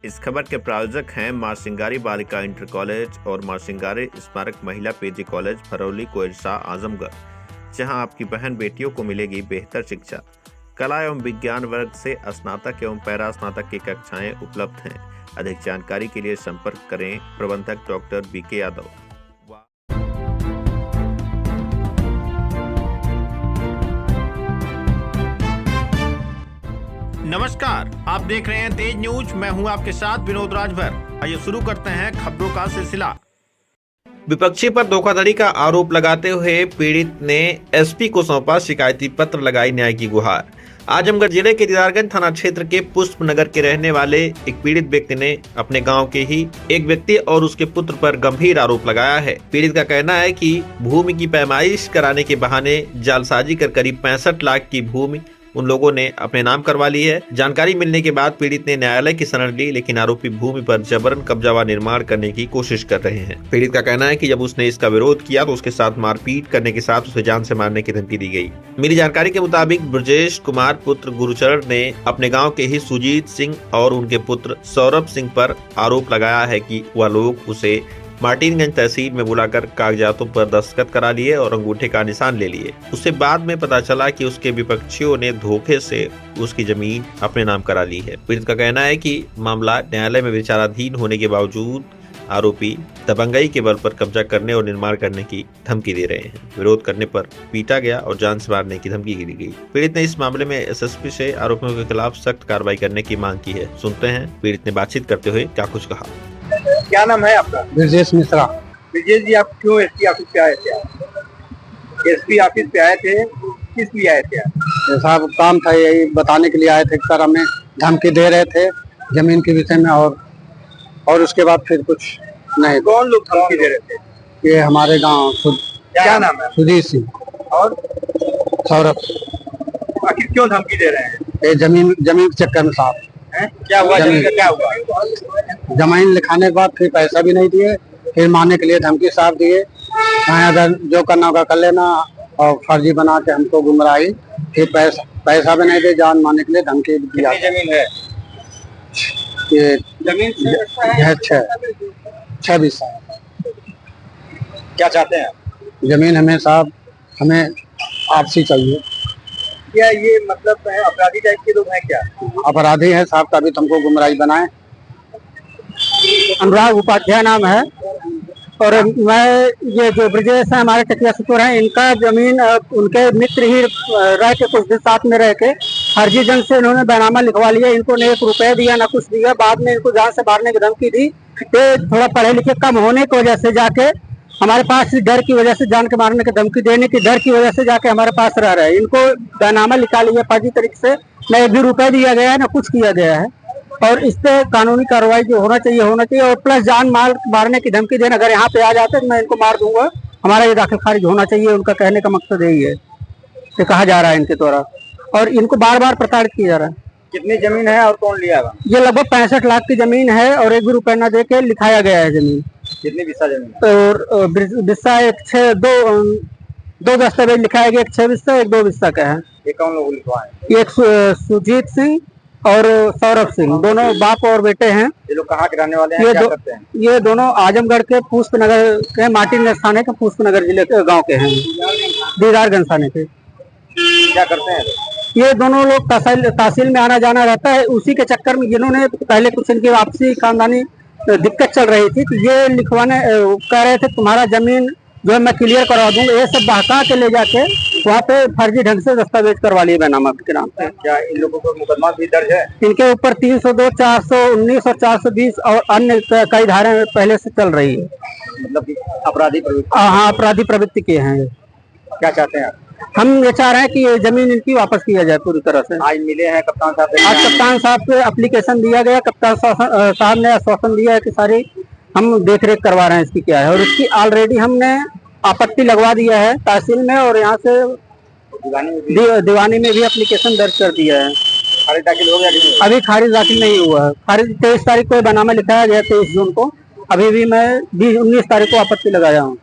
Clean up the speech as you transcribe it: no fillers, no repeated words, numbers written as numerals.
इस खबर के प्रायोजक हैं मां सिंगारी बालिका इंटर कॉलेज और मां सिंगारी स्मारक महिला पीजी कॉलेज फरौली कोइरसा आजमगढ़, जहां आपकी बहन बेटियों को मिलेगी बेहतर शिक्षा। कला एवं विज्ञान वर्ग से स्नातक एवं पैरा स्नातक की कक्षाएं उपलब्ध हैं। अधिक जानकारी के लिए संपर्क करें प्रबंधक डॉक्टर बीके यादव। नमस्कार, आप देख रहे हैं तेज न्यूज। मैं हूं आपके साथ विनोद राजभर। आइए शुरू करते हैं खबरों का सिलसिला। विपक्षी पर धोखाधड़ी का आरोप लगाते हुए पीड़ित ने एसपी को सौंपा शिकायती पत्र, लगाई न्याय की गुहार। आजमगढ़ जिले के दीदारगंज थाना क्षेत्र के पुष्पनगर के रहने वाले एक पीड़ित व्यक्ति ने अपने गांव के ही एक व्यक्ति और उसके पुत्र पर गंभीर आरोप लगाया है। पीड़ित का कहना है कि भूमि की पैमाइश कराने के बहाने जालसाजी कर करीब 65 लाख की भूमि उन लोगों ने अपने नाम करवा ली है। जानकारी मिलने के बाद पीड़ित ने न्यायालय की शरण ली, लेकिन आरोपी भूमि पर जबरन कब्जा व निर्माण करने की कोशिश कर रहे हैं। पीड़ित का कहना है कि जब उसने इसका विरोध किया तो उसके साथ मारपीट करने के साथ उसे जान से मारने की धमकी दी गई। मिली जानकारी के मुताबिक ब्रजेश कुमार पुत्र गुरुचरण ने अपने गाँव के ही सुजीत सिंह और उनके पुत्र सौरभ सिंह पर आरोप लगाया है कि वह लोग उसे मार्टिनगंज तहसील में बुलाकर कागजातों पर दस्तखत करा लिए और अंगूठे का निशान ले लिए। उससे बाद में पता चला कि उसके विपक्षियों ने धोखे से उसकी जमीन अपने नाम करा ली है। पीड़ित का कहना है कि मामला न्यायालय में विचाराधीन होने के बावजूद आरोपी दबंगई के बल पर कब्जा करने और निर्माण करने की धमकी दे रहे हैं। विरोध करने पर पीटा गया और जान से मारने की धमकी दी गई। पीड़ित ने इस मामले में एसएसपी से आरोपियों के खिलाफ सख्त कार्रवाई करने की मांग की है। सुनते हैं पीड़ित ने बातचीत करते हुए क्या कुछ कहा। क्या नाम है आपका? ब्रजेश मिश्रा। ब्रजेश जी, आप क्यों एसपी ऑफिस पे आए थे? एसपी ऑफिस पे आए थे, किस लिए आए थे? ऐसा काम था, यही बताने के लिए आए थे कि सर हमें धमकी दे रहे थे जमीन के विषय में, और उसके बाद फिर कुछ नहीं। कौन लोग धमकी दे रहे थे? ये हमारे गांव क्या नाम है? सुजीत सिंह और सौरभ। आखिर क्यों धमकी दे रहे हैं? ये जमीन के चक्कर में साहब क्या हुआ? जमीन का क्या हुआ? जमीन लिखाने के बाद फिर पैसा भी नहीं दिए, फिर मारने के लिए धमकी साहब दिए। अगर जो करना होगा कर लेना, और फर्जी बना के हमको गुमराही, फिर पैसा भी नहीं दे, जान मारने के लिए धमकी दिया। जमीन है? ये जमीन है 6 बीसा। क्या चाहते हैं? जमीन हमें साहब, हमें आपसी चाहिए। क्या ये मतलब है अपराधी टाइप के लोग हैं क्या? अपराधी है साहब, तभी तुमको गुमराही बनाए। अनुराग उपाध्याय नाम है, और मैं ये जो ब्रजेश है हमारे टकिया सुपुर हैं, इनका जमीन उनके मित्र ही रह के कुछ दिन साथ में रह के फर्जी जंग से इन्होंने बैनामा लिखवा लिया। इनको ने 1 रुपया दिया ना कुछ दिया। बाद में इनको जान से मारने की धमकी दी। ये थोड़ा पढ़े लिखे कम होने की वजह से जाके हमारे पास डर की वजह से, जान के मारने की धमकी देने की डर की वजह से जाके हमारे पास रह रहे हैं। इनको बैनामा लिखा लिया फर्जी तरीके से, न 1 भी रुपया दिया गया है, न कुछ किया गया है। और इस पे कानूनी कार्रवाई जो होना चाहिए, और प्लस जान मारने की धमकी देना। अगर यहाँ पे आ जाते तो मैं इनको मार दूंगा। हमारा ये दाखिल खारिज होना चाहिए। उनका कहने का मकसद यही है कि कहा जा रहा है इनके द्वारा, और इनको बार बार प्रताड़ित किया जा रहा है। कितनी जमीन है और कौन लिया? ये लगभग 65 लाख की जमीन है, और 1 भी रुपया न दे के लिखाया गया है जमीन। कितनी बिस्सा जमीन? और बिस्सा दो दस्तावेज लिखाया गया, एक 6 बिस्सा, एक 2 बिस्सा का है। ये कौन लोग लिखवाए? एक सुजीत सिंह और सौरभ सिंह, दोनों बाप और बेटे हैं। ये लोग कहाँ के रहने वाले हैं? क्या करते हैं? ये दोनों आजमगढ़ के पुष्पनगर के, मार्टिनगंज थाने के पुष्पनगर जिले के गांव के हैं, दीदारगंज थाने के। क्या करते हैं? ये दोनों लोग तहसील में आना जाना रहता है। उसी के चक्कर में जिन्होंने पहले कुछ इनकी आपसी खानदानी दिक्कत चल रही थी, तो ये लिखवाने कह रहे थे तुम्हारा जमीन जो है मैं क्लियर करवा दूंगा। ये सब बहका के ले जाके वहाँ पे फर्जी ढंग से दस्तावेज करवा लिए बैनामा के नाम पे। क्या इन लोगों पर मुकदमा भी दर्ज है? इनके ऊपर 302, 419 और 420 और अन्य कई धाराएं पहले से चल रही है। मतलब अपराधी प्रवृत्ति? हाँ, अपराधी प्रवृत्ति के हैं। क्या चाहते हैं? हम ये चाह रहे हैं कि ये जमीन इनकी वापस किया जाए पूरी तरह से। आज मिले हैं कप्तान साहब से? आज कप्तान साहब से एप्लीकेशन दिया गया। कप्तान साहब ने आश्वासन दिया है कि सारी हम देख रेख करवा रहे हैं इसकी क्या है, और इसकी ऑलरेडी हमने आपत्ति लगवा दिया है तहसील में, और यहाँ से दीवानी में भी एप्लीकेशन दर्ज कर दिया है। खारिज दाखिल हो गया? अभी खारिज दाखिल नहीं हुआ है। खारिज 23 तारीख को बैनामा लिखाया गया, 23 जून को। अभी भी मैं 19 तारीख को आपत्ति लगाया हूँ।